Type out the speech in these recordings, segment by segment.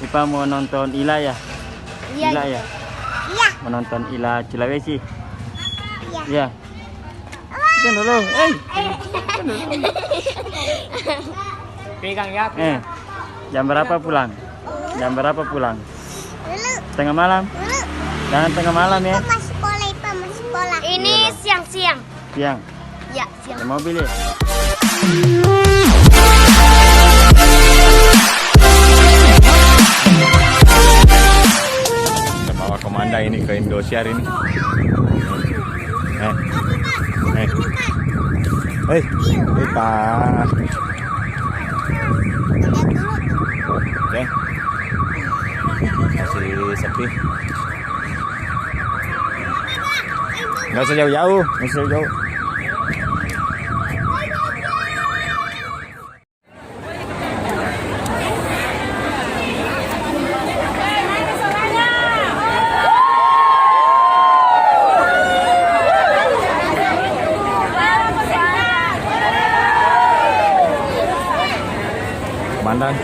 Ipa mau nonton Ila ya? Iya. Ila ya? Iya. Menonton Ila Sulawesi. Iya. Iya. Kan dulu, kan dulu. Pegang ya. Jam berapa pulang? Jam berapa pulang? Dulu. Tengah malam? Dulu. Jangan tengah malam ya. Masuk sekolah, Ipa masuk sekolah. Ini Iya. siang-siang. Siang. Ya, siang. Ada mobil ya? Kita bawa komanda ini ke Indosiar ini. Hei, kita. Oke. Masih sepi. Nggak usah jauh-jauh, nggak usah jauh. Komandan.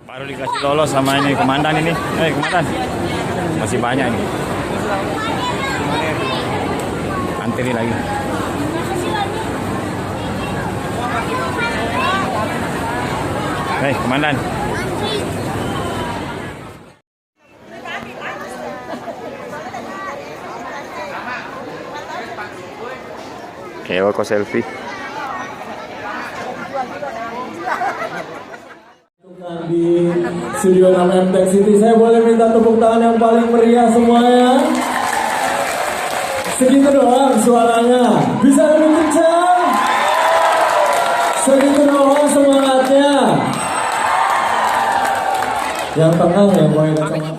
Baru dikasih lolos sama ini komandan ini. Komandan. Masih banyak ini. Antri lagi. Komandan. Oke, aku selfie. Di studio 6 MTech City, saya boleh minta tepuk tangan yang paling meriah semuanya. Segitu doang suaranya, bisa lebih kencang. Segitu doang semangatnya. Yang tenang ya, boy kacamata.